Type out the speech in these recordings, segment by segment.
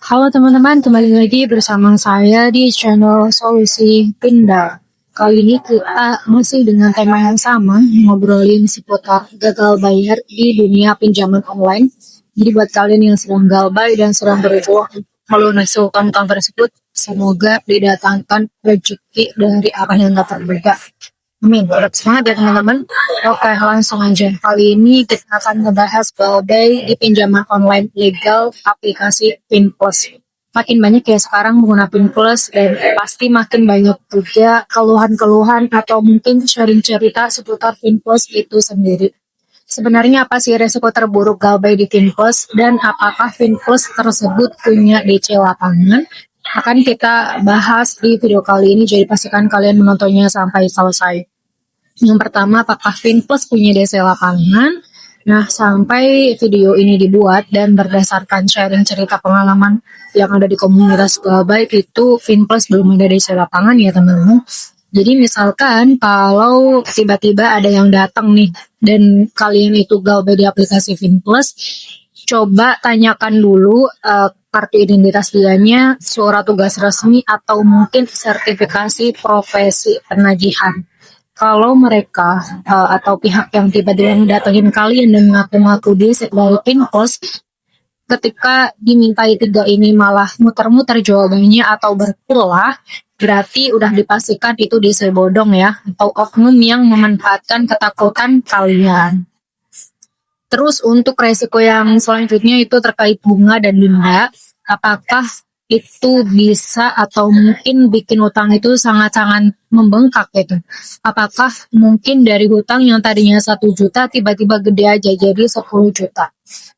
Halo teman-teman, kembali lagi bersama saya di channel Solusi Pindah. Kali ini kita masih dengan tema yang sama, ngobrolin seputar gagal bayar di dunia pinjaman online. Jadi buat kalian yang sedang galbay dan sedang berjuang melunasi utang tersebut, semoga didatangkan rezeki dari arah yang tak terduga. Amin. Harap semangat ya teman-teman. Oke, langsung aja. Kali ini kita akan ngebahas galbay di pinjaman online legal aplikasi Finplus. Makin banyak ya sekarang menggunakan Finplus dan pasti makin banyak juga keluhan-keluhan atau mungkin sharing cerita seputar Finplus itu sendiri. Sebenarnya apa sih resiko terburuk galbay di Finplus dan apakah Finplus tersebut punya DC lapangan? Akan kita bahas di video kali ini, jadi pastikan kalian menontonnya sampai selesai. Yang pertama, apakah Finplus punya DC lapangan? Nah, sampai video ini dibuat dan berdasarkan sharing cerita pengalaman yang ada di komunitas galbay itu, Finplus belum ada DC lapangan ya teman-teman. Jadi misalkan kalau tiba-tiba ada yang datang nih dan kalian itu galbay di aplikasi Finplus, coba tanyakan dulu kartu identitas dianya, surat tugas resmi, atau mungkin sertifikasi profesi penagihan. Kalau mereka atau pihak yang tiba-tiba mendatangin kalian dan ngaku-ngaku dia dari Finplus, ketika dimintai tiga ini malah muter-muter jawabannya atau berkulah, berarti udah dipastikan itu DC bodong ya, atau oknum yang memanfaatkan ketakutan kalian. Terus untuk resiko yang selanjutnya itu terkait bunga dan denda, apakah itu bisa atau mungkin bikin utang itu sangat-sangat membengkak gitu. Apakah mungkin dari hutang yang tadinya 1 juta tiba-tiba gede aja jadi 10 juta.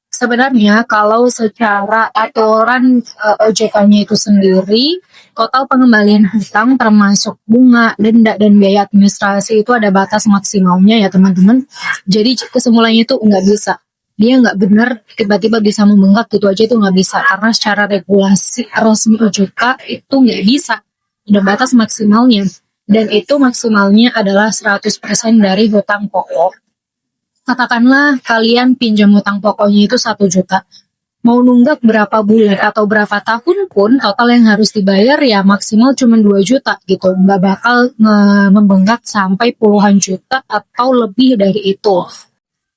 Sebenarnya kalau secara aturan OJK-nya itu sendiri, total pengembalian hutang termasuk bunga, denda, dan biaya administrasi itu ada batas maksimalnya ya teman-teman. Jadi kesimpulannya itu nggak bisa. Dia nggak benar tiba-tiba bisa membengkak gitu aja, itu nggak bisa. Karena secara regulasi resmi OJK itu nggak bisa. Ada batas maksimalnya. Dan itu maksimalnya adalah 100% dari hutang pokok. Katakanlah kalian pinjam hutang pokoknya itu 1 juta. Mau nunggak berapa bulan atau berapa tahun pun total yang harus dibayar ya maksimal cuma 2 juta gitu. Nggak bakal membengkak sampai puluhan juta atau lebih dari itu.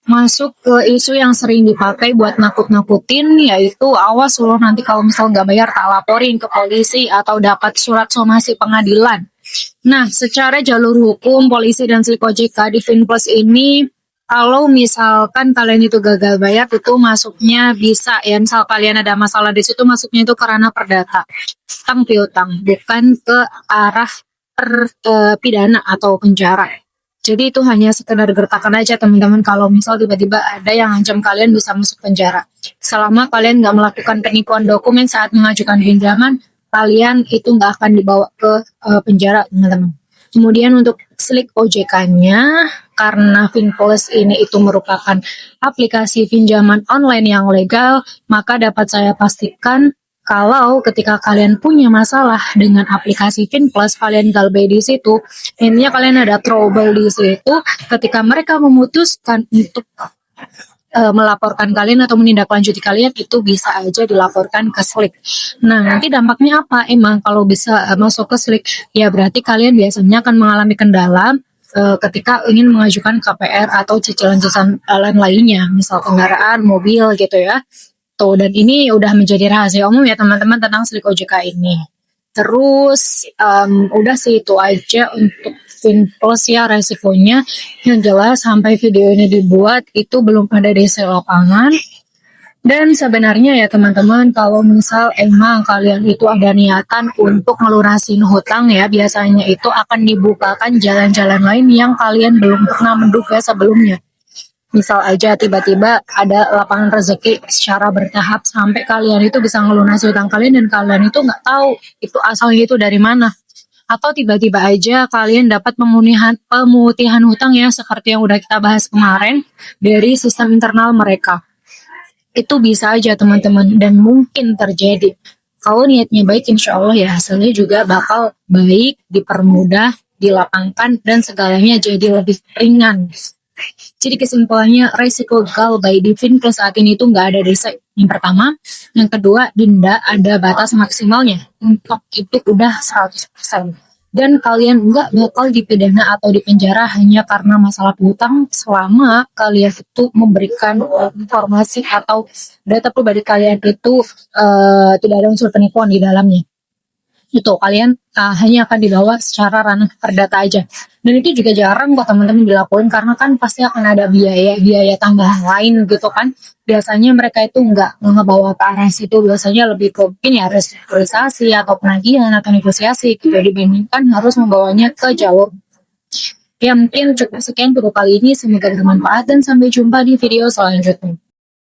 Masuk ke isu yang sering dipakai buat nakut-nakutin, yaitu awas loh nanti kalau misal nggak bayar tak laporin ke polisi atau dapat surat somasi pengadilan. Nah, secara jalur hukum, polisi dan Slik OJK di Finplus ini, kalau misalkan kalian itu gagal bayar, itu masuknya bisa ya, misal kalian ada masalah di situ, masuknya itu karena perdata, utang piutang, bukan ke arah pidana atau penjara. Jadi itu hanya sekedar gertakan aja teman-teman, kalau misal tiba-tiba ada yang ancam kalian bisa masuk penjara. Selama kalian nggak melakukan penipuan dokumen saat mengajukan pinjaman, kalian itu nggak akan dibawa ke penjara teman-teman. Kemudian untuk Slik OJK-nya, karena Finplus ini itu merupakan aplikasi pinjaman online yang legal, maka dapat saya pastikan kalau ketika kalian punya masalah dengan aplikasi Finplus, kalian galbay di situ, intinya kalian ada trouble di situ, ketika mereka memutuskan untuk melaporkan kalian atau menindaklanjuti kalian, itu bisa aja dilaporkan ke Slik. Nah, nanti dampaknya apa? Emang kalau bisa masuk ke Slik, ya berarti kalian biasanya akan mengalami kendala ketika ingin mengajukan KPR atau cicilan-cicilan lainnya, misal kendaraan, mobil gitu ya. Tuh, dan ini udah menjadi rahasia umum ya teman-teman tentang Slik OJK ini. Terus udah sih itu aja untuk Finplus ya resikonya. Yang jelas sampai video ini dibuat itu belum ada DC lapangan. Dan sebenarnya ya teman-teman, kalau misal emang kalian itu ada niatan untuk ngelunasin hutang ya, biasanya itu akan dibukakan jalan-jalan lain yang kalian belum pernah menduga sebelumnya. Misal aja tiba-tiba ada lapangan rezeki secara bertahap sampai kalian itu bisa ngelunasi hutang kalian dan kalian itu nggak tahu itu asalnya itu dari mana. Atau tiba-tiba aja kalian dapat pemutihan hutang ya, seperti yang udah kita bahas kemarin dari sistem internal mereka. Itu bisa aja teman-teman dan mungkin terjadi. Kalau niatnya baik, insya Allah ya hasilnya juga bakal baik, dipermudah, dilapangkan, dan segalanya jadi lebih ringan. Jadi kesimpulannya resiko gagal by Divin plus saat ini tuh nggak ada desa. Yang pertama, yang kedua denda ada batas maksimalnya. Untuk itu udah 100%. Dan kalian nggak bakal dipidana atau dipenjara hanya karena masalah hutang selama kalian itu memberikan informasi atau data pribadi kalian itu tidak ada unsur penipuan di dalamnya. Itu kalian hanya akan dibawa secara ranah perdata aja. Dan itu juga jarang kok teman-teman dilakuin karena kan pasti akan ada biaya tambahan lain gitu kan. Biasanya mereka itu nggak ngebawa ke arah situ, biasanya lebih ke mungkin ya restrukturisasi atau penagihan atau negosiasi gitu dibandingkan harus membawanya ke jalur. Ya mungkin cukup sekian untuk kali ini, semoga bermanfaat dan sampai jumpa di video selanjutnya.